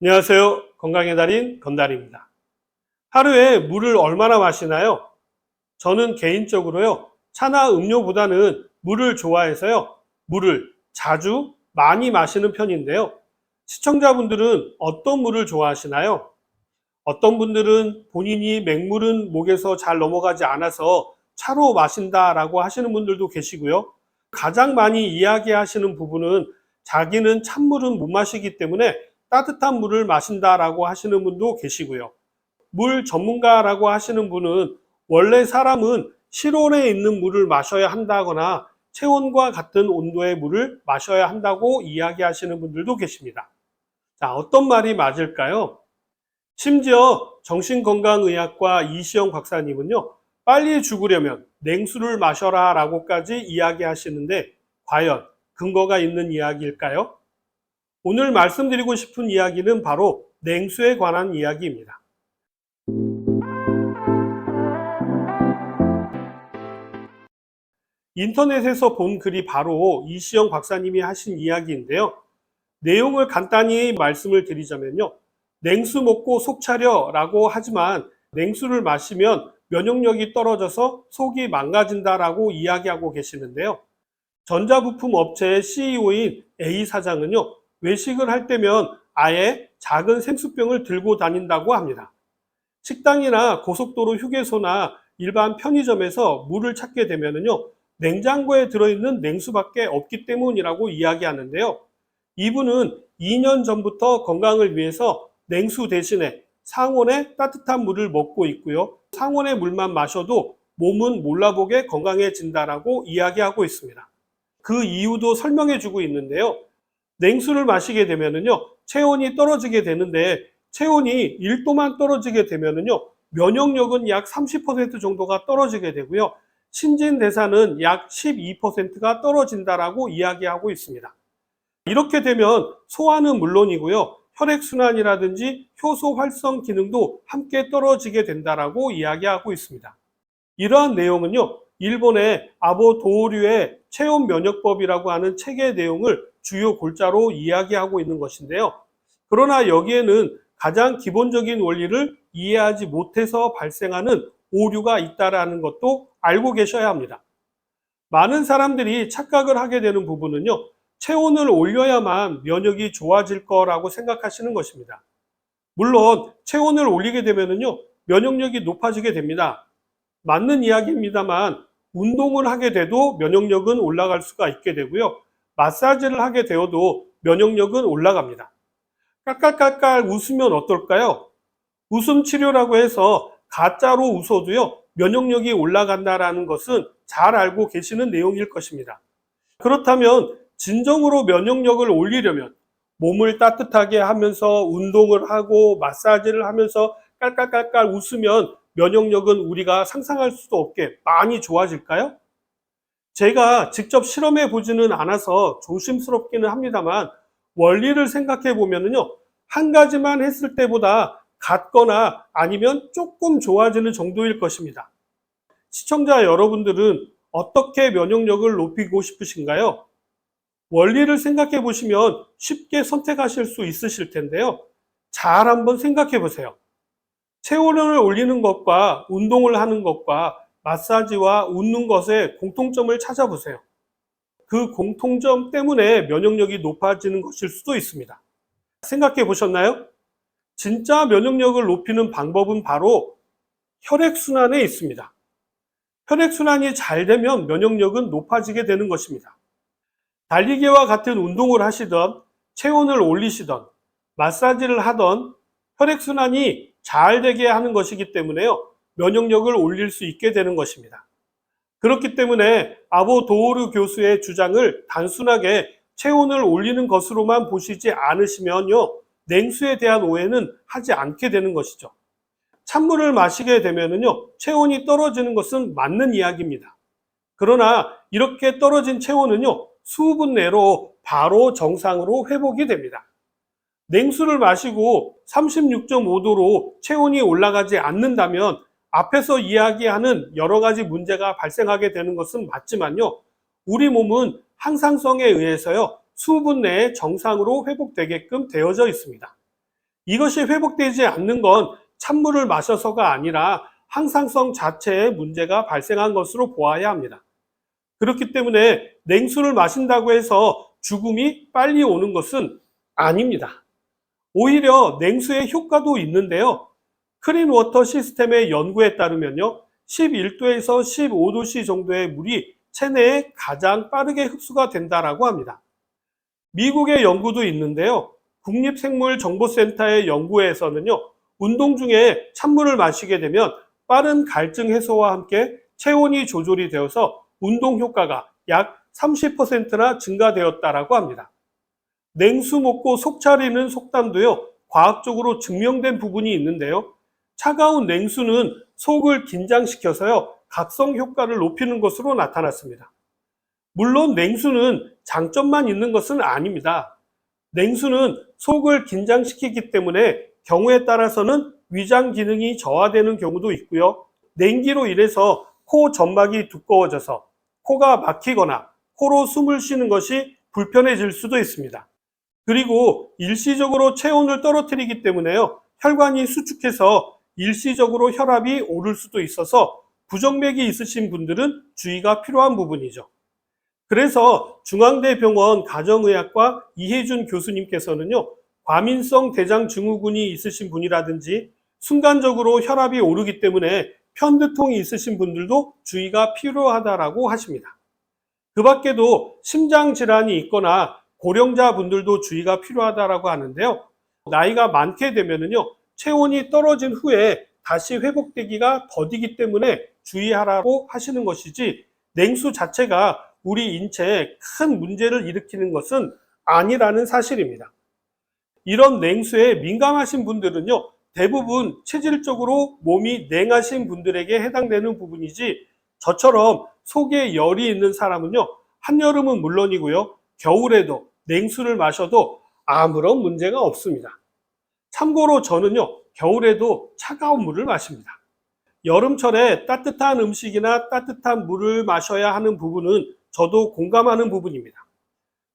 안녕하세요. 건강의 달인 건달입니다. 하루에 물을 얼마나 마시나요? 저는 개인적으로요, 차나 음료보다는 물을 좋아해서요, 물을 자주 많이 마시는 편인데요. 시청자분들은 어떤 물을 좋아하시나요? 어떤 분들은 본인이 맹물은 목에서 잘 넘어가지 않아서 차로 마신다라고 하시는 분들도 계시고요. 가장 많이 이야기하시는 부분은 자기는 찬물은 못 마시기 때문에 따뜻한 물을 마신다라고 하시는 분도 계시고요. 물 전문가라고 하시는 분은 원래 사람은 실온에 있는 물을 마셔야 한다거나 체온과 같은 온도의 물을 마셔야 한다고 이야기하시는 분들도 계십니다. 자, 어떤 말이 맞을까요? 심지어 정신건강의학과 이시영 박사님은요, 빨리 죽으려면 냉수를 마셔라 라고까지 이야기하시는데 과연 근거가 있는 이야기일까요? 오늘 말씀드리고 싶은 이야기는 바로 냉수에 관한 이야기입니다. 인터넷에서 본 글이 바로 이시영 박사님이 하신 이야기인데요. 내용을 간단히 말씀을 드리자면요. 냉수 먹고 속 차려 라고 하지만 냉수를 마시면 면역력이 떨어져서 속이 망가진다라고 이야기하고 계시는데요. 전자부품 업체의 CEO인 A 사장은요, 외식을 할 때면 아예 작은 생수병을 들고 다닌다고 합니다. 식당이나 고속도로 휴게소나 일반 편의점에서 물을 찾게 되면요, 냉장고에 들어있는 냉수밖에 없기 때문이라고 이야기하는데요. 이분은 2년 전부터 건강을 위해서 냉수 대신에 상온의 따뜻한 물을 먹고 있고요. 상온의 물만 마셔도 몸은 몰라보게 건강해진다라고 이야기하고 있습니다. 그 이유도 설명해 주고 있는데요. 냉수를 마시게 되면은요, 체온이 떨어지게 되는데, 체온이 1도만 떨어지게 되면은요, 면역력은 약 30% 정도가 떨어지게 되고요. 신진대사는 약 12%가 떨어진다라고 이야기하고 있습니다. 이렇게 되면 소화는 물론이고요, 혈액순환이라든지 효소 활성 기능도 함께 떨어지게 된다라고 이야기하고 있습니다. 이러한 내용은요, 일본의 아보 도오류의 체온 면역법이라고 하는 책의 내용을 주요 골자로 이야기하고 있는 것인데요. 그러나 여기에는 가장 기본적인 원리를 이해하지 못해서 발생하는 오류가 있다는 것도 알고 계셔야 합니다. 많은 사람들이 착각을 하게 되는 부분은요, 체온을 올려야만 면역이 좋아질 거라고 생각하시는 것입니다. 물론 체온을 올리게 되면요, 면역력이 높아지게 됩니다. 맞는 이야기입니다만 운동을 하게 돼도 면역력은 올라갈 수가 있게 되고요. 마사지를 하게 되어도 면역력은 올라갑니다. 깔깔깔깔 웃으면 어떨까요? 웃음 치료라고 해서 가짜로 웃어도요, 면역력이 올라간다라는 것은 잘 알고 계시는 내용일 것입니다. 그렇다면 진정으로 면역력을 올리려면 몸을 따뜻하게 하면서 운동을 하고 마사지를 하면서 깔깔깔깔 웃으면 면역력은 우리가 상상할 수도 없게 많이 좋아질까요? 제가 직접 실험해 보지는 않아서 조심스럽기는 합니다만 원리를 생각해 보면요, 한 가지만 했을 때보다 같거나 아니면 조금 좋아지는 정도일 것입니다. 시청자 여러분들은 어떻게 면역력을 높이고 싶으신가요? 원리를 생각해 보시면 쉽게 선택하실 수 있으실 텐데요. 잘 한번 생각해 보세요. 체온을 올리는 것과 운동을 하는 것과 마사지와 웃는 것의 공통점을 찾아보세요. 그 공통점 때문에 면역력이 높아지는 것일 수도 있습니다. 생각해 보셨나요? 진짜 면역력을 높이는 방법은 바로 혈액순환에 있습니다. 혈액순환이 잘 되면 면역력은 높아지게 되는 것입니다. 달리기와 같은 운동을 하시던, 체온을 올리시던, 마사지를 하던 혈액순환이 잘 되게 하는 것이기 때문에요, 면역력을 올릴 수 있게 되는 것입니다. 그렇기 때문에 아보 도오르 교수의 주장을 단순하게 체온을 올리는 것으로만 보시지 않으시면요, 냉수에 대한 오해는 하지 않게 되는 것이죠. 찬물을 마시게 되면요, 체온이 떨어지는 것은 맞는 이야기입니다. 그러나 이렇게 떨어진 체온은요, 수분 내로 바로 정상으로 회복이 됩니다. 냉수를 마시고 36.5도로 체온이 올라가지 않는다면 앞에서 이야기하는 여러 가지 문제가 발생하게 되는 것은 맞지만요, 우리 몸은 항상성에 의해서요, 수분 내에 정상으로 회복되게끔 되어져 있습니다. 이것이 회복되지 않는 건 찬물을 마셔서가 아니라 항상성 자체에 문제가 발생한 것으로 보아야 합니다. 그렇기 때문에 냉수를 마신다고 해서 죽음이 빨리 오는 것은 아닙니다. 오히려 냉수의 효과도 있는데요. 클린워터 시스템의 연구에 따르면요, 11도에서 15도씨 정도의 물이 체내에 가장 빠르게 흡수가 된다라고 합니다. 미국의 연구도 있는데요. 국립생물정보센터의 연구에서는요, 운동 중에 찬물을 마시게 되면 빠른 갈증 해소와 함께 체온이 조절이 되어서 운동 효과가 약 30%나 증가되었다라고 합니다. 냉수 먹고 속 차리는 속담도요, 과학적으로 증명된 부분이 있는데요. 차가운 냉수는 속을 긴장시켜서요, 각성 효과를 높이는 것으로 나타났습니다. 물론 냉수는 장점만 있는 것은 아닙니다. 냉수는 속을 긴장시키기 때문에 경우에 따라서는 위장 기능이 저하되는 경우도 있고요. 냉기로 인해서 코 점막이 두꺼워져서 코가 막히거나 코로 숨을 쉬는 것이 불편해질 수도 있습니다. 그리고 일시적으로 체온을 떨어뜨리기 때문에요, 혈관이 수축해서 일시적으로 혈압이 오를 수도 있어서 부정맥이 있으신 분들은 주의가 필요한 부분이죠. 그래서 중앙대병원 가정의학과 이혜준 교수님께서는요, 과민성 대장 증후군이 있으신 분이라든지 순간적으로 혈압이 오르기 때문에 편두통이 있으신 분들도 주의가 필요하다라고 하십니다. 그 밖에도 심장 질환이 있거나 고령자 분들도 주의가 필요하다라고 하는데요. 나이가 많게 되면은요, 체온이 떨어진 후에 다시 회복되기가 더디기 때문에 주의하라고 하시는 것이지, 냉수 자체가 우리 인체에 큰 문제를 일으키는 것은 아니라는 사실입니다. 이런 냉수에 민감하신 분들은요, 대부분 체질적으로 몸이 냉하신 분들에게 해당되는 부분이지, 저처럼 속에 열이 있는 사람은요, 한여름은 물론이고요, 겨울에도 냉수를 마셔도 아무런 문제가 없습니다. 참고로 저는요, 겨울에도 차가운 물을 마십니다. 여름철에 따뜻한 음식이나 따뜻한 물을 마셔야 하는 부분은 저도 공감하는 부분입니다.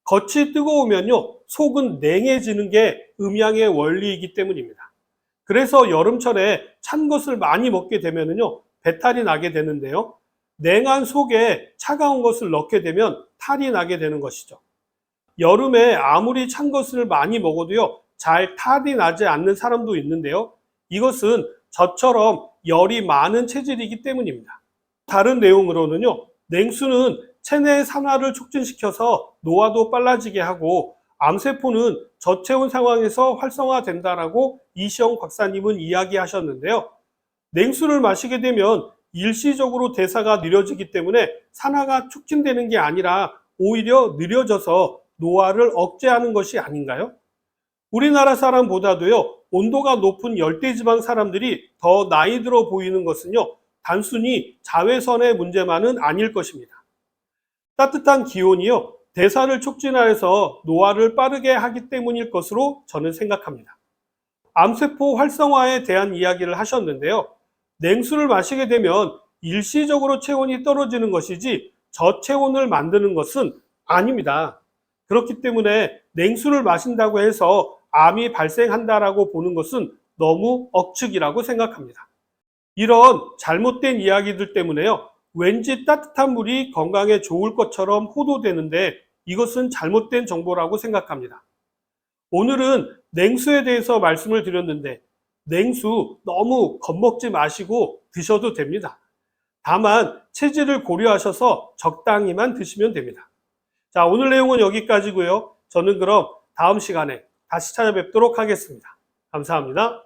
겉이 뜨거우면요, 속은 냉해지는 게 음양의 원리이기 때문입니다. 그래서 여름철에 찬 것을 많이 먹게 되면요, 배탈이 나게 되는데요. 냉한 속에 차가운 것을 넣게 되면 탈이 나게 되는 것이죠. 여름에 아무리 찬 것을 많이 먹어도요, 잘 탈이 나지 않는 사람도 있는데요. 이것은 저처럼 열이 많은 체질이기 때문입니다. 다른 내용으로는요, 냉수는 체내 산화를 촉진시켜서 노화도 빨라지게 하고 암세포는 저체온 상황에서 활성화된다라고 이시영 박사님은 이야기하셨는데요. 냉수를 마시게 되면 일시적으로 대사가 느려지기 때문에 산화가 촉진되는 게 아니라 오히려 느려져서 노화를 억제하는 것이 아닌가요? 우리나라 사람보다도요, 온도가 높은 열대지방 사람들이 더 나이 들어 보이는 것은요, 단순히 자외선의 문제만은 아닐 것입니다. 따뜻한 기온이요, 대사를 촉진하여서 노화를 빠르게 하기 때문일 것으로 저는 생각합니다. 암세포 활성화에 대한 이야기를 하셨는데요. 냉수를 마시게 되면 일시적으로 체온이 떨어지는 것이지 저체온을 만드는 것은 아닙니다. 그렇기 때문에 냉수를 마신다고 해서 암이 발생한다라고 보는 것은 너무 억측이라고 생각합니다. 이런 잘못된 이야기들 때문에요, 왠지 따뜻한 물이 건강에 좋을 것처럼 호도되는데 이것은 잘못된 정보라고 생각합니다. 오늘은 냉수에 대해서 말씀을 드렸는데 냉수 너무 겁먹지 마시고 드셔도 됩니다. 다만 체질을 고려하셔서 적당히만 드시면 됩니다. 자, 오늘 내용은 여기까지고요. 저는 그럼 다음 시간에 다시 찾아뵙도록 하겠습니다. 감사합니다.